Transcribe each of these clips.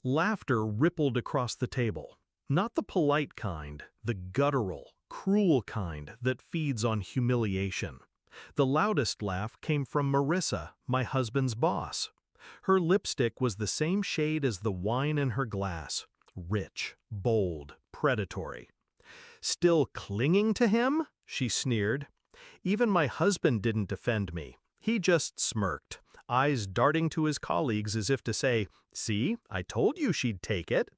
Laughter rippled across the table. Not the polite kind, the guttural, cruel kind that feeds on humiliation. The loudest laugh came from Marissa, my husband's boss. Her lipstick was the same shade as the wine in her glass. Rich, bold, predatory. "Still clinging to him?" she sneered. Even my husband didn't defend me. He just smirked, eyes darting to his colleagues as if to say, "See, I told you she'd take it."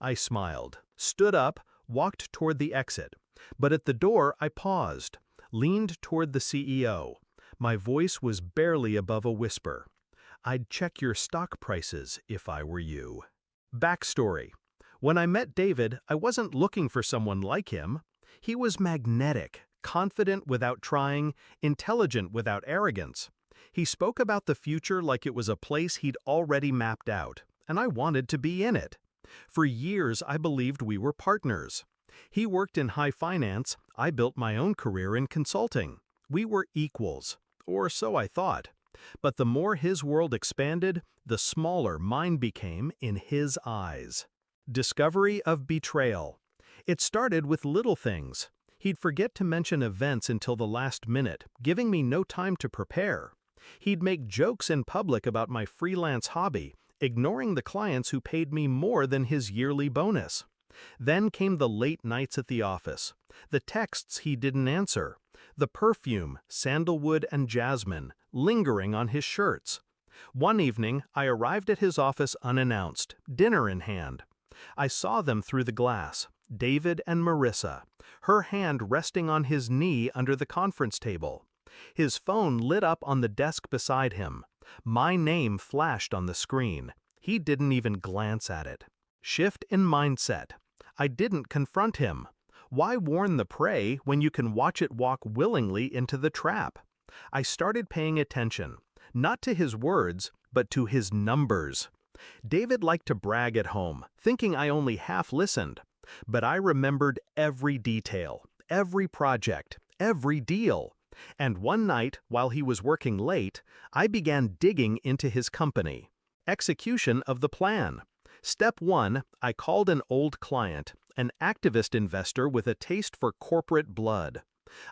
I smiled, stood up, walked toward the exit. But at the door I paused, leaned toward the CEO. My voice was barely above a whisper. "I'd check your stock prices if I were you." Backstory. When I met David, I wasn't looking for someone like him. He was magnetic, confident without trying, intelligent without arrogance. He spoke about the future like it was a place he'd already mapped out, and I wanted to be in it. For years, I believed we were partners. He worked in high finance, I built my own career in consulting. We were equals, or so I thought. But the more his world expanded, the smaller mine became in his eyes. Discovery of betrayal. It started with little things. He'd forget to mention events until the last minute, giving me no time to prepare. He'd make jokes in public about my freelance hobby, ignoring the clients who paid me more than his yearly bonus. Then came the late nights at the office, the texts he didn't answer, the perfume, sandalwood and jasmine, lingering on his shirts. One evening, I arrived at his office unannounced, dinner in hand. I saw them through the glass, David and Marissa, her hand resting on his knee under the conference table. His phone lit up on the desk beside him. My name flashed on the screen. He didn't even glance at it. Shift in mindset. I didn't confront him. Why warn the prey when you can watch it walk willingly into the trap? I started paying attention, not to his words, but to his numbers. David liked to brag at home, thinking I only half listened. But I remembered every detail, every project, every deal. And one night, while he was working late, I began digging into his company. Execution of the plan. Step 1, I called an old client, an activist investor with a taste for corporate blood.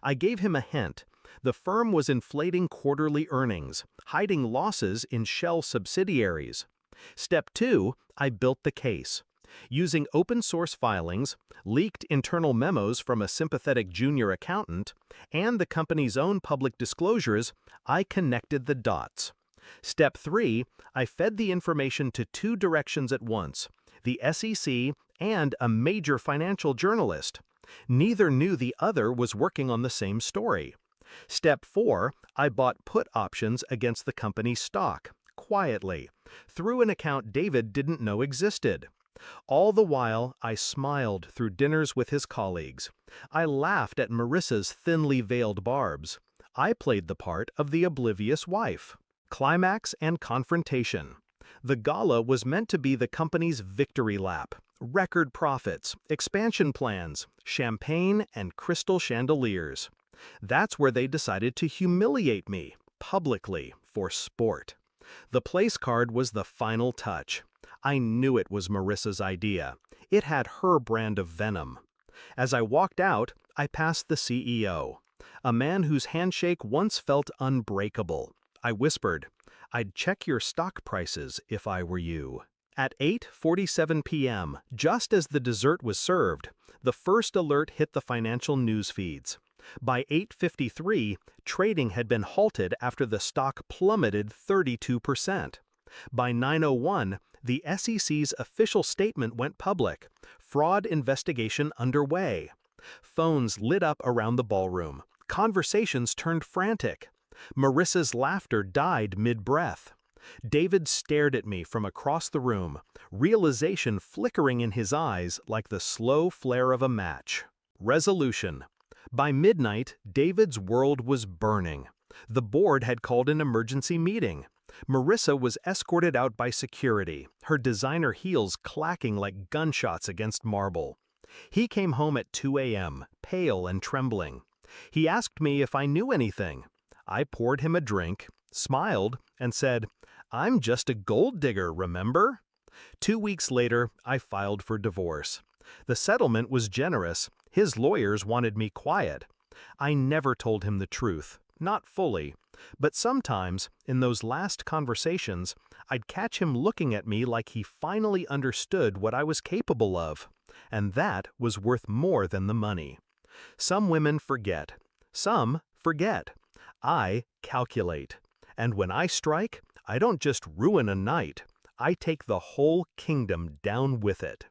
I gave him a hint. The firm was inflating quarterly earnings, hiding losses in shell subsidiaries. Step 2, I built the case. Using open-source filings, leaked internal memos from a sympathetic junior accountant, and the company's own public disclosures, I connected the dots. Step 3, I fed the information to two directions at once, the SEC and a major financial journalist. Neither knew the other was working on the same story. Step 4, I bought put options against the company's stock, quietly, through an account David didn't know existed. All the while, I smiled through dinners with his colleagues. I laughed at Marissa's thinly veiled barbs. I played the part of the oblivious wife. Climax and confrontation. The gala was meant to be the company's victory lap. Record profits, expansion plans, champagne, and crystal chandeliers. That's where they decided to humiliate me, publicly, for sport. The place card was the final touch. I knew it was Marissa's idea. It had her brand of venom. As I walked out, I passed the CEO, a man whose handshake once felt unbreakable. I whispered, "I'd check your stock prices if I were you." At 8:47 p.m., just as the dessert was served, the first alert hit the financial news feeds. By 8:53, trading had been halted after the stock plummeted 32%. By 9:01, the SEC's official statement went public. Fraud investigation underway. Phones lit up around the ballroom. Conversations turned frantic. Marissa's laughter died mid-breath. David stared at me from across the room, realization flickering in his eyes like the slow flare of a match. Resolution. By midnight, David's world was burning. The board had called an emergency meeting. Marissa was escorted out by security, her designer heels clacking like gunshots against marble. He came home at 2 a.m., pale and trembling. He asked me if I knew anything. I poured him a drink, smiled, and said, "I'm just a gold digger, remember?" 2 weeks later, I filed for divorce. The settlement was generous. His lawyers wanted me quiet. I never told him the truth, not fully. But sometimes, in those last conversations, I'd catch him looking at me like he finally understood what I was capable of. And that was worth more than the money. Some women forget. Some forget. I calculate. And when I strike, I don't just ruin a night. I take the whole kingdom down with it.